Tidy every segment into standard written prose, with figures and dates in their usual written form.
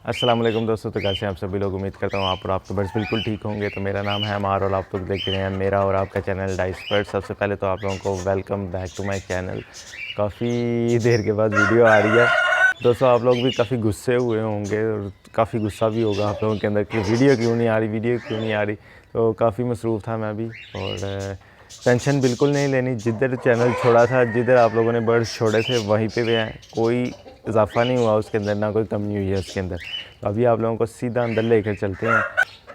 अस्सलाम वालेकुम दोस्तों। तो कैसे हैं आप सभी लोग। उम्मीद करता हूँ आप और आपके बर्ड्स बिल्कुल ठीक होंगे। तो मेरा नाम है अमार और आप लोग देख रहे हैं मेरा और आपका चैनल डाइस बर्ड। सबसे पहले तो आप लोगों को welcome back to my channel. काफ़ी देर के बाद वीडियो आ रही है दोस्तों। आप लोग भी काफ़ी गुस्से हुए होंगे और काफ़ी गुस्सा भी होगा आप लोगों के अंदर कि वीडियो क्यों नहीं आ रही, वीडियो क्यों नहीं आ रही। तो काफ़ी मसरूफ़ था मैं भी, और टेंशन बिल्कुल नहीं लेनी। जिधर चैनल छोड़ा था, जिधर आप लोगों ने बर्ड्स छोड़े थे वहीं पे भी हैं। कोई इजाफा नहीं हुआ उसके अंदर, ना कोई कमी हुई है उसके अंदर। तो अभी आप लोगों को सीधा अंदर लेकर चलते हैं।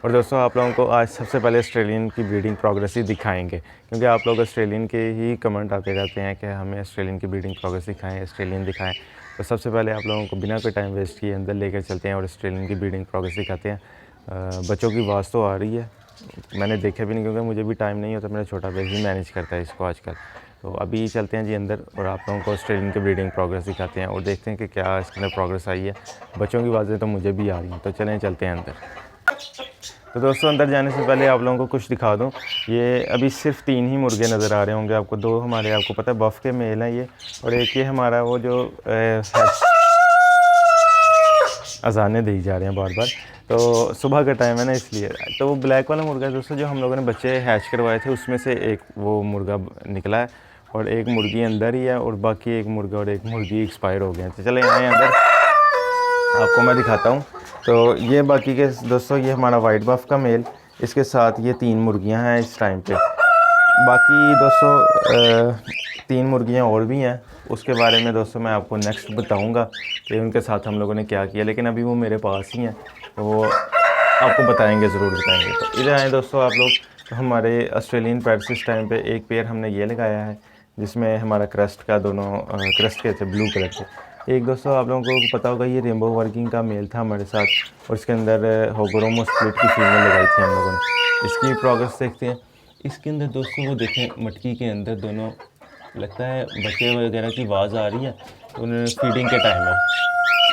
और दोस्तों आप लोगों को आज सबसे पहले ऑस्ट्रेलियन की ब्रीडिंग प्रोग्रेस ही दिखाएंगे, क्योंकि आप लोग ऑस्ट्रेलियन के ही कमेंट आते रहते हैं कि हमें ऑस्ट्रेलियन की ब्रीडिंग प्रोग्रेस दिखाएं, ऑस्ट्रेलियन दिखाएं। तो सबसे पहले आप लोगों को बिना कोई टाइम वेस्ट किए अंदर लेकर चलते हैं और ऑस्ट्रेलियन की ब्रीडिंग प्रोग्रेस दिखाते हैं। बच्चों की आवाज़ तो आ रही है, मैंने देखा भी नहीं क्योंकि मुझे भी टाइम नहीं होता। मेरा छोटा भाई ही मैनेज करता है इसको आजकल। तो अभी चलते हैं जी अंदर और आप लोगों को ऑस्ट्रेलियन की ब्रीडिंग प्रोग्रेस दिखाते हैं और देखते हैं कि क्या इसके अंदर प्रोग्रेस आई है। बच्चों की आवाज़ें तो मुझे भी आ रही हैं, तो चलें चलते हैं अंदर। तो दोस्तों अंदर जाने से पहले आप लोगों को कुछ दिखा दूं। ये अभी सिर्फ 3 ही मुर्गे नज़र आ रहे होंगे आपको। 2 हमारे, आपको पता है, बफ़ के मेल हैं ये, और एक ये हमारा वो जो अजाने दी जा रहे हैं बार बार। तो सुबह का टाइम है ना, इसलिए। तो वो ब्लैक वाला मुर्गा दोस्तों जो हम लोगों ने बच्चे हैच करवाए थे, उसमें से एक वो मुर्गा निकला है और एक मुर्गी अंदर ही है, और बाकी एक मुर्गा और एक मुर्गी एक्सपायर हो गए हैं। तो चले आए अंदर, आपको मैं दिखाता हूँ। तो ये बाकी के दोस्तों, ये हमारा वाइट बफ का मेल, इसके साथ ये 3 मुर्गियाँ हैं इस टाइम पे। बाकी दोस्तों 3 मुर्गियाँ और भी हैं, उसके बारे में दोस्तों मैं आपको नेक्स्ट बताऊंगा कि उनके साथ हम लोगों ने क्या किया। लेकिन अभी वो मेरे पास ही हैं, तो वो आपको बताएंगे, ज़रूर बताएंगे। तो इधर आए दोस्तों आप लोग। तो हमारे ऑस्ट्रेलियन पैट्स इस टाइम पे एक पेयर हमने ये लगाया है, जिसमें हमारा क्रस्ट का दोनों क्रस्ट के थे, ब्लू कलर के। एक दोस्तों आप लोगों को पता होगा, ये रेनबो वर्किंग का मेल था हमारे साथ, और इसके अंदर होगोरोमो स्प्लिट की फीमेल लगाई थी हम लोगों ने। इसकी प्रोग्रेस देखते हैं। इसके अंदर दोस्तों वो देखें, मटकी के अंदर दोनों, लगता है बच्चे वगैरह की आवाज़ आ रही है, तो उन्होंने फीडिंग के टाइम है।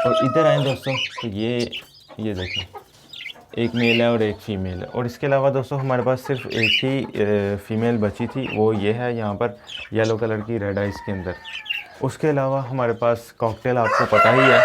और इधर आए दोस्तों, तो ये देखें, एक मेल है और एक फ़ीमेल है। और इसके अलावा दोस्तों हमारे पास सिर्फ एक ही फ़ीमेल बची थी, वो ये है यहाँ पर येलो कलर की, रेड आइस के अंदर। उसके अलावा हमारे पास कॉकटेल, आपको पता ही है,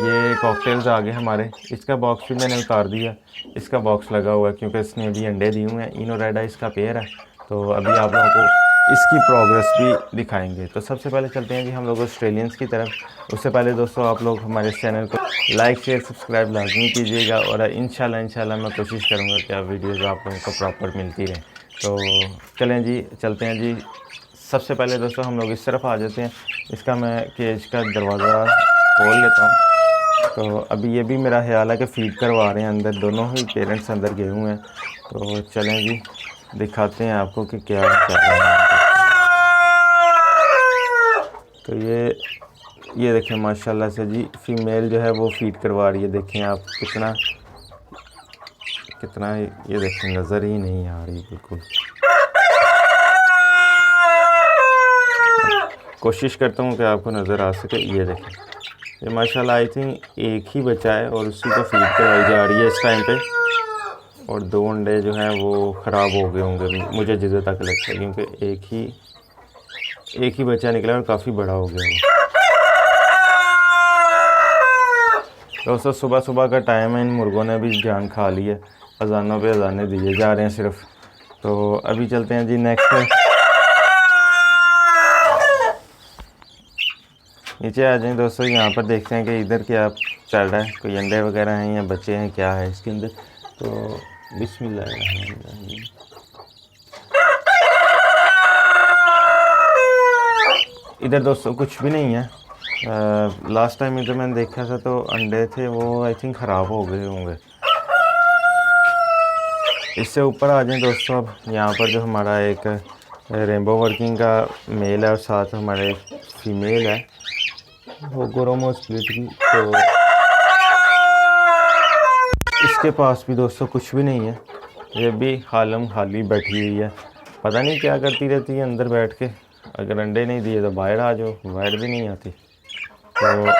ये कॉकटेल्स आ गए हमारे। इसका बॉक्स भी मैंने उतार दिया, इसका बॉक्स लगा हुआ है क्योंकि इसने अभी अंडे दिए हुए हैं। इनो रेड आइस का पेयर है, तो अभी आप लोगों को इसकी प्रोग्रेस भी दिखाएंगे। तो सबसे पहले चलते हैं जी हम लोग ऑस्ट्रेलियंस की तरफ। उससे पहले दोस्तों आप लोग हमारे चैनल को लाइक शेयर सब्सक्राइब लाजमी कीजिएगा, और इंशाल्लाह मैं कोशिश करूँगा कि आप वीडियोज़ आप लोगों को प्रॉपर मिलती रहें। तो चलें जी, चलते हैं जी। सबसे पहले दोस्तों हम लोग इस तरफ आ जाते हैं। इसका मैं केज का दरवाज़ा खोल लेता हूँ। तो अभी ये भी मेरा ख्याल है कि फ़ीड करवा रहे हैं अंदर, दोनों ही पेरेंट्स अंदर गए हुए हैं। तो चलें जी, दिखाते हैं आपको कि क्या क्या है। तो ये देखें माशाल्लाह से जी, फ़ीमेल जो है वो फ़ीड करवा रही है। देखें आप कितना कितना, ये देखें नज़र ही नहीं आ रही बिल्कुल। कोशिश करता हूँ कि आपको नज़र आ सके। ये देखें, ये माशाल्लाह आई थिंक एक ही बच्चा है और उसी को फीड करवाई जा रही है इस टाइम पे। और 2 अंडे जो हैं वो ख़राब हो गए होंगे, मुझे जिधर तक लगता है, क्योंकि एक ही बच्चा निकला और काफ़ी बड़ा हो गया वो। दोस्तों सुबह सुबह का टाइम है, इन मुर्गों ने भी जान खा ली है, अजानों पे अजाने दिए जा रहे हैं सिर्फ। तो अभी चलते हैं जी नेक्स्ट। नीचे आ जाएं दोस्तों, यहाँ पर देखते हैं कि इधर क्या चल रहा है, कोई अंडे वगैरह हैं या बच्चे हैं, क्या है इसके अंदर। तो बिस्मिल्लाह। इधर दोस्तों कुछ भी नहीं है। लास्ट टाइम इधर मैंने देखा था तो अंडे थे, वो आई थिंक ख़राब हो गए होंगे। इससे ऊपर आ जाएं दोस्तों। अब यहाँ पर जो हमारा एक रेनबो वर्किंग का मेल है और साथ हमारे फीमेल है वो गोरोमो स्प्लिट की। तो इसके पास भी दोस्तों कुछ भी नहीं है, ये भी खालम खाली बैठी हुई है। पता नहीं क्या करती रहती है अंदर बैठ के। अगर अंडे नहीं दिए तो बाहर आ जाओ, बाहर भी नहीं आती। तो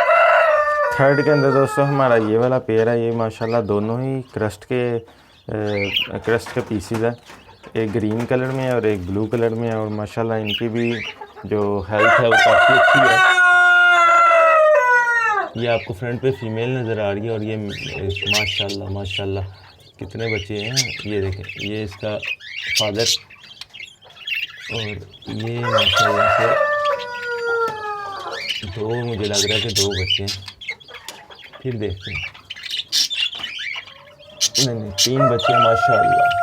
थर्ड के अंदर दोस्तों हमारा ये वाला पेयर है। ये माशाल्लाह दोनों ही क्रस्ट के पीसीज है, एक ग्रीन कलर में है और एक ब्लू कलर में है। और माशाल्लाह इनकी भी जो हेल्थ है वो काफ़ी अच्छी है। ये आपको फ्रंट पे फीमेल नज़र आ रही है और ये माशाल्लाह माशाल्लाह कितने बच्चे हैं। ये देखें, ये इसका फादर और ये माशाल्लाह से दो, मुझे लग रहा है कि दो बच्चे हैं। फिर देखते हैं, नहीं 3 बच्चे हैं माशाल्लाह।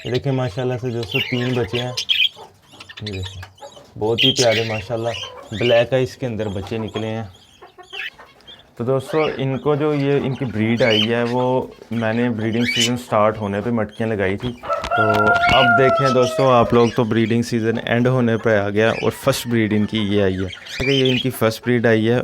ये देखें माशाल्लाह से दोस्तों 3 बच्चे हैं। ये देखें बहुत ही प्यारे माशाल्लाह ब्लैक आइस के अंदर बच्चे निकले हैं। तो दोस्तों इनको जो ये इनकी ब्रीड आई है वो मैंने ब्रीडिंग सीज़न स्टार्ट होने पे मटकियाँ लगाई थी। तो अब देखें दोस्तों आप लोग, तो ब्रीडिंग सीज़न एंड होने पे आ गया और फर्स्ट ब्रीड इनकी ये आई है। ये इनकी फ़र्स्ट ब्रीड आई है।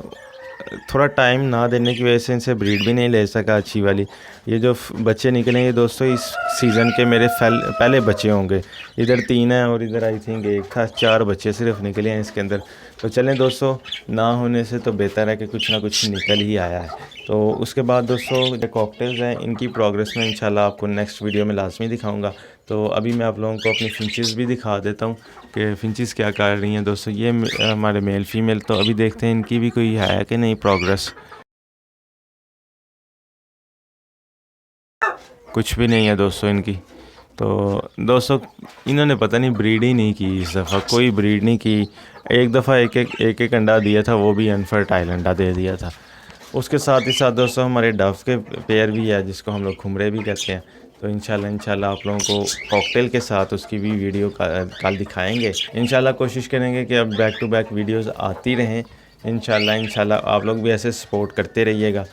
थोड़ा टाइम ना देने की वजह से इनसे ब्रीड भी नहीं ले सका अच्छी वाली। ये जो बच्चे निकलेंगे दोस्तों इस सीज़न के मेरे पहले बच्चे होंगे। इधर 3 हैं और इधर आई थिंक 1 था, 4 बच्चे सिर्फ निकले हैं इसके अंदर। तो चलें दोस्तों, ना होने से तो बेहतर है कि कुछ ना कुछ निकल ही आया है। तो उसके बाद दोस्तों जो कॉकटेल्स हैं इनकी प्रोग्रेस में इंशाल्लाह आपको नेक्स्ट वीडियो में लाजमी दिखाऊंगा। तो अभी मैं आप लोगों को अपनी फिंचेस भी दिखा देता हूँ कि फिंचेस क्या कर रही हैं दोस्तों। ये हमारे मेल फीमेल, तो अभी देखते हैं इनकी भी कोई है कि नहीं प्रोग्रेस। कुछ भी नहीं है दोस्तों इनकी। तो दोस्तों इन्होंने पता नहीं ब्रीड ही नहीं की इस दफ़ा, कोई ब्रीड नहीं की। एक दफ़ा एक अंडा दिया था, वो भी अनफर्टाइल अंडा दे दिया था। उसके साथ ही साथ दोस्तों हमारे डव के पेयर भी है जिसको हम लोग खुमरे भी कहते हैं। तो इंशाल्लाह आप लोगों को कॉकटेल के साथ उसकी भी वीडियो कल दिखाएंगे। इंशाल्लाह कोशिश करेंगे कि अब बैक टू बैक वीडियोस आती रहें। इंशाल्लाह आप लोग भी ऐसे सपोर्ट करते रहिएगा।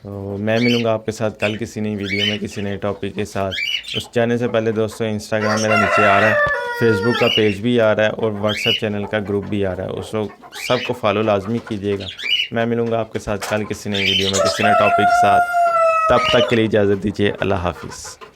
तो मैं मिलूँगा आपके साथ कल किसी नई वीडियो में किसी नए टॉपिक के साथ। उस जाने से पहले दोस्तों इंस्टाग्राम मेरा नीचे आ रहा है, फेसबुक का पेज भी आ रहा है और व्हाट्सएप चैनल का ग्रुप भी आ रहा है। उस लोग सबको फॉलो लाजमी कीजिएगा। मैं मिलूँगा आपके साथ कल किसी नई वीडियो में किसी नए टॉपिक के साथ। तब तक के लिए इजाज़त दीजिए। अल्लाह हाफिज़।